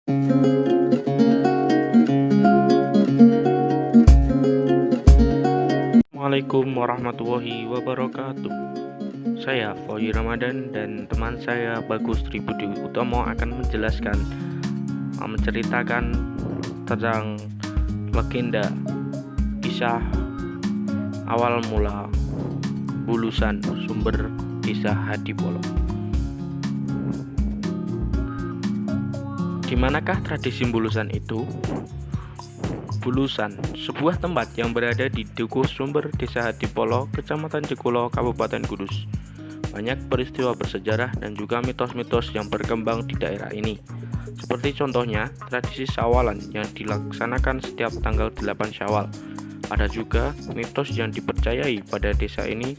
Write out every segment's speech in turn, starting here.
Assalamualaikum warahmatullahi wabarakatuh. Saya Fauzi Ramadan dan teman saya Bagus Tribudi Utomo akan menceritakan tentang legenda kisah awal mula Bulusan, sumber kisah Hadipolo. Di manakah tradisi Bulusan itu? Bulusan, sebuah tempat yang berada di Dukuh Sumber, Desa Hadipolo, Kecamatan Jekulo, Kabupaten Kudus. Banyak peristiwa bersejarah dan juga mitos-mitos yang berkembang di daerah ini. Seperti contohnya, tradisi Syawalan yang dilaksanakan setiap tanggal 8 Syawal. Ada juga mitos yang dipercayai pada desa ini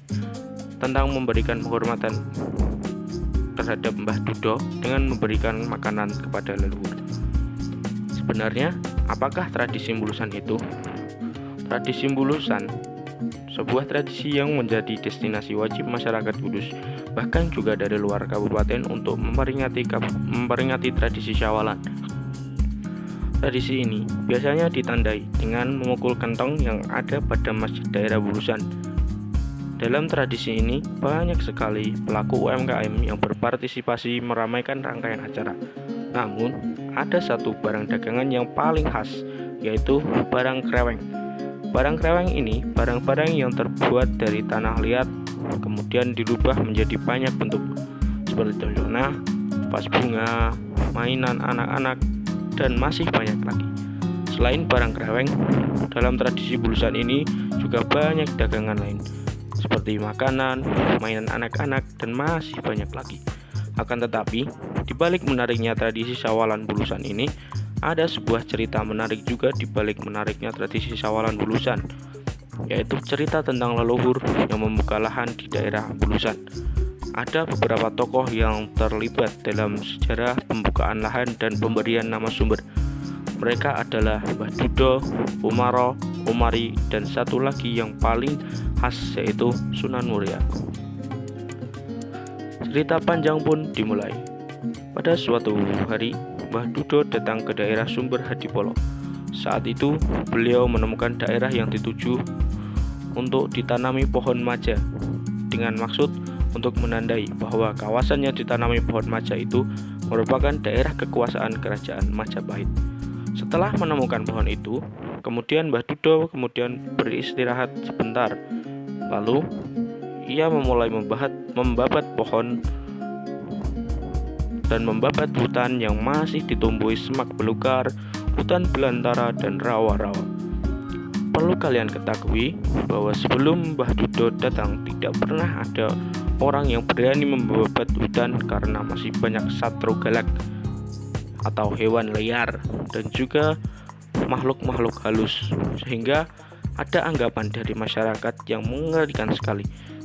tentang memberikan penghormatan terhadap Mbah Dudo dengan memberikan makanan kepada leluhur. Sebenarnya, apakah tradisi Bulusan itu? Tradisi Bulusan, sebuah tradisi yang menjadi destinasi wajib masyarakat Kudus, bahkan juga dari luar kabupaten untuk memperingati tradisi Syawalan. Tradisi ini biasanya ditandai dengan memukul kentong yang ada pada masjid daerah Bulusan. Dalam tradisi ini, banyak sekali pelaku UMKM yang berpartisipasi meramaikan rangkaian acara. Namun, ada satu barang dagangan yang paling khas, yaitu barang kreweng. Barang kreweng ini barang-barang yang terbuat dari tanah liat, kemudian dirubah menjadi banyak bentuk, seperti contohnya vas bunga, mainan anak-anak, dan masih banyak lagi. Selain barang kreweng, dalam tradisi Bulusan ini juga banyak dagangan lain, seperti makanan, mainan anak-anak, dan masih banyak lagi. Akan tetapi, di balik menariknya tradisi Syawalan Bulusan ini, ada sebuah cerita menarik juga di balik menariknya tradisi Syawalan Bulusan, yaitu cerita tentang leluhur yang membuka lahan di daerah Bulusan. Ada beberapa tokoh yang terlibat dalam sejarah pembukaan lahan dan pemberian nama sumber. Mereka adalah Mbah Dudo, Umaro, Umari, dan satu lagi yang paling khas yaitu Sunan Muria. Cerita panjang pun dimulai. Pada suatu hari, Mbah Dudo datang ke daerah Sumber Hadipolo. Saat itu, beliau menemukan daerah yang dituju untuk ditanami pohon maja, dengan maksud untuk menandai bahwa kawasan yang ditanami pohon maja itu merupakan daerah kekuasaan kerajaan Majapahit. Setelah menemukan pohon itu, kemudian Mbah Dudo beristirahat sebentar. Lalu, ia memulai membabat pohon dan membabat hutan yang masih ditumbuhi semak belukar, hutan belantara, dan rawa-rawa. Perlu kalian ketahui bahwa sebelum Mbah Dudo datang tidak pernah ada orang yang berani membabat hutan karena masih banyak satru galak atau hewan liar dan juga makhluk-makhluk halus, sehingga ada anggapan dari masyarakat yang mengerikan sekali,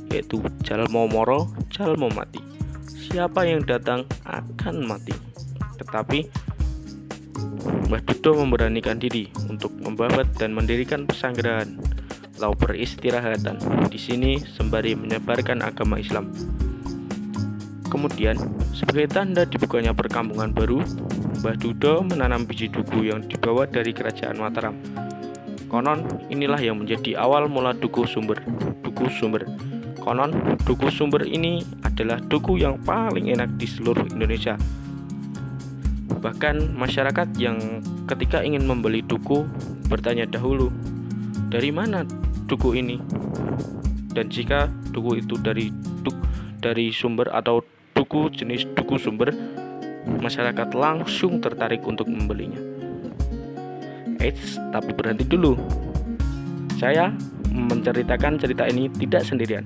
yaitu jalmo moro, jalmo mati. Siapa yang datang akan mati. Tetapi Mbah Dudo memberanikan diri untuk membabat dan mendirikan pesanggrahan atau peristirahatan di sini sembari menyebarkan agama Islam. Kemudian, sebagai tanda dibukanya perkampungan baru, Mbah Dudo menanam biji duku yang dibawa dari kerajaan Mataram. Konon, inilah yang menjadi awal mula Dukuh Sumber. Konon, Dukuh Sumber ini adalah duku yang paling enak di seluruh Indonesia. Bahkan masyarakat yang ketika ingin membeli duku bertanya dahulu, dari mana duku ini? Dan jika duku itu dari sumber atau duku jenis Dukuh Sumber, masyarakat langsung tertarik untuk membelinya. Tapi berhenti dulu. Saya menceritakan cerita ini tidak sendirian.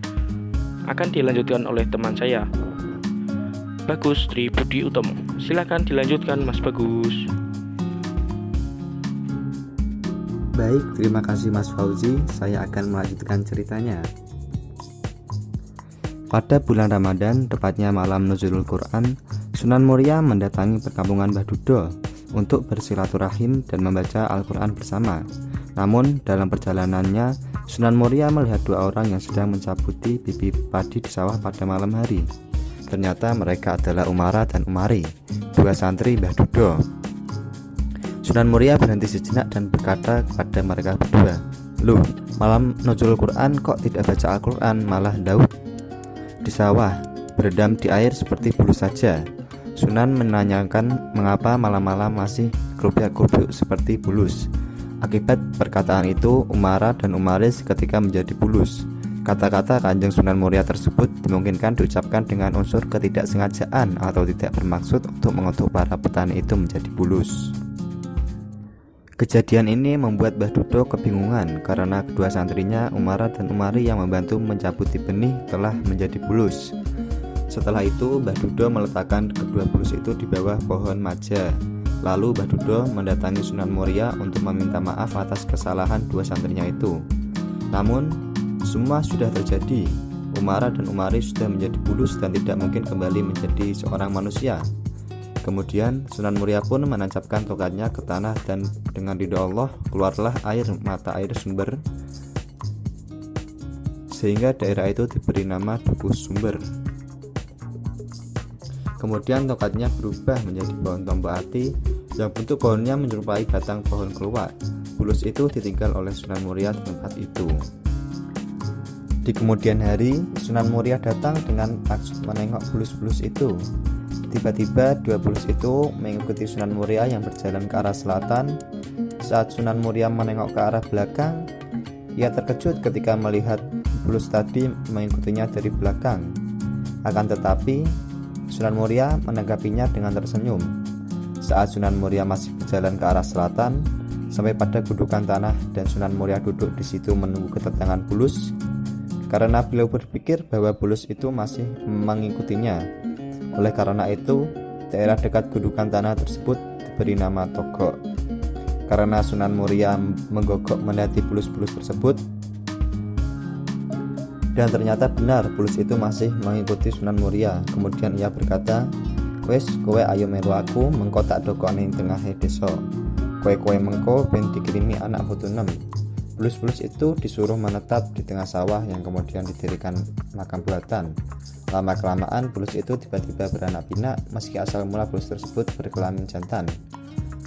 Akan dilanjutkan oleh teman saya, Bagus Tribudi Utomo. Silakan dilanjutkan, Mas Bagus. Baik, terima kasih Mas Fauzi. Saya akan melanjutkan ceritanya. Pada bulan Ramadan, tepatnya malam Nuzulul Quran, Sunan Muria mendatangi perkampungan Mbah Dudo untuk bersilaturahim dan membaca Al-Quran bersama. Namun dalam perjalanannya, Sunan Muria melihat dua orang yang sedang mencabuti bibit padi di sawah pada malam hari. Ternyata mereka adalah Umara dan Umari, dua santri Mbah Dudo. Sunan Muria berhenti sejenak dan berkata kepada mereka berdua, "Loh, malam nuzul Quran kok tidak baca Al-Quran, malah Daud di sawah, berendam di air seperti bulu saja." Sunan menanyakan mengapa malam-malam masih kerupiak-kerupiuk seperti bulus. Akibat perkataan itu, Umara dan Umaris ketika menjadi bulus. Kata-kata Kanjeng Sunan Muria tersebut dimungkinkan diucapkan dengan unsur ketidaksengajaan atau tidak bermaksud untuk mengutuk para petani itu menjadi bulus. Kejadian ini membuat Mbah Dudo kebingungan karena kedua santrinya, Umara dan Umari yang membantu mencabuti benih telah menjadi bulus. Setelah itu, Mbah Dudo meletakkan kedua bulus itu di bawah pohon maja. Lalu Mbah Dudo mendatangi Sunan Muria untuk meminta maaf atas kesalahan dua santrinya itu. Namun, semua sudah terjadi. Umara dan Umari sudah menjadi bulus dan tidak mungkin kembali menjadi seorang manusia. Kemudian Sunan Muria pun menancapkan tongkatnya ke tanah dan dengan ridho Allah keluarlah mata air sumber, sehingga daerah itu diberi nama Dukuh Sumber. Kemudian tongkatnya berubah menjadi pohon tombak-ati yang bentuk pohonnya menyerupai batang pohon keluak. Bulus itu ditinggal oleh Sunan Muria di tempat itu. Di kemudian hari, Sunan Muria datang dengan maksud menengok bulus-bulus itu. Tiba-tiba dua bulus itu mengikuti Sunan Muria yang berjalan ke arah selatan. Saat Sunan Muria menengok ke arah belakang, ia terkejut ketika melihat bulus tadi mengikutinya dari belakang. Akan tetapi, Sunan Muria menanggapinya dengan tersenyum. Saat Sunan Muria masih berjalan ke arah selatan, sampai pada gundukan tanah dan Sunan Muria duduk di situ menunggu kedatangan bulus, karena beliau berpikir bahwa bulus itu masih mengikutinya. Oleh karena itu, daerah dekat gundukan tanah tersebut diberi nama Togok. Karena Sunan Muria menggogok mendaki bulus-bulus tersebut, dan ternyata benar bulus itu masih mengikuti Sunan Muria. Kemudian ia berkata, "Wes, kowe ayo melu aku, mengko tak dokone ing tengahe desa. Kowe mengko ben dikirimi anak putunem." Bulus-bulus itu disuruh menetap di tengah sawah yang kemudian didirikan makam buatan. Lama-kelamaan bulus itu tiba-tiba beranak pinak, meski asal mula bulus tersebut berkelamin jantan.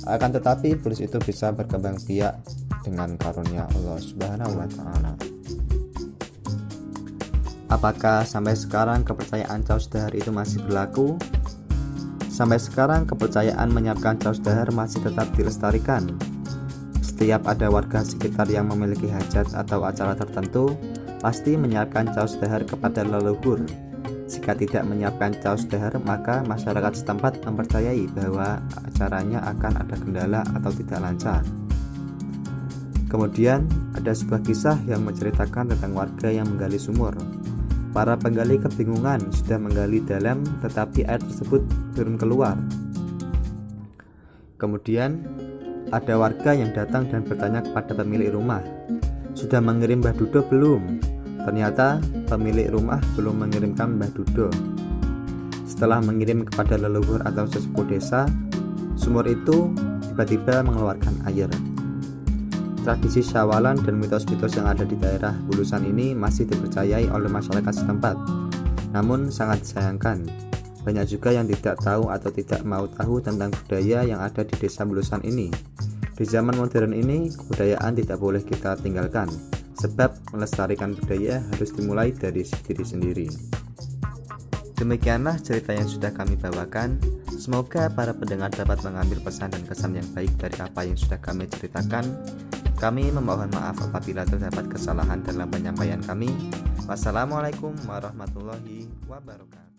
Akan tetapi bulus itu bisa berkembang biak dengan karunia Allah Subhanahu wa Ta'ala. Apakah sampai sekarang kepercayaan Caus Dahar itu masih berlaku? Sampai sekarang kepercayaan menyiapkan Caus Dahar masih tetap dilestarikan. Setiap ada warga sekitar yang memiliki hajat atau acara tertentu, pasti menyiapkan Caus Dahar kepada leluhur. Jika tidak menyiapkan Caus Dahar, maka masyarakat setempat mempercayai bahwa acaranya akan ada kendala atau tidak lancar. Kemudian ada sebuah kisah yang menceritakan tentang warga yang menggali sumur. Para penggali kebingungan, sudah menggali dalam tetapi air tersebut turun keluar. Kemudian ada warga yang datang dan bertanya kepada pemilik rumah, "Sudah mengirim Mbah Dudo belum?" Ternyata pemilik rumah belum mengirimkan Mbah Dudo. Setelah mengirim kepada leluhur atau sesepuh desa, sumur itu tiba-tiba mengeluarkan air. Tradisi syawalan dan mitos-mitos yang ada di daerah Bulusan ini masih dipercayai oleh masyarakat setempat. Namun sangat disayangkan, banyak juga yang tidak tahu atau tidak mau tahu tentang budaya yang ada di desa Bulusan ini. Di zaman modern ini, kebudayaan tidak boleh kita tinggalkan, sebab melestarikan budaya harus dimulai dari diri sendiri. Demikianlah cerita yang sudah kami bawakan. Semoga para pendengar dapat mengambil pesan dan kesan yang baik dari apa yang sudah kami ceritakan. Kami memohon maaf apabila terdapat kesalahan dalam penyampaian kami. Wassalamualaikum warahmatullahi wabarakatuh.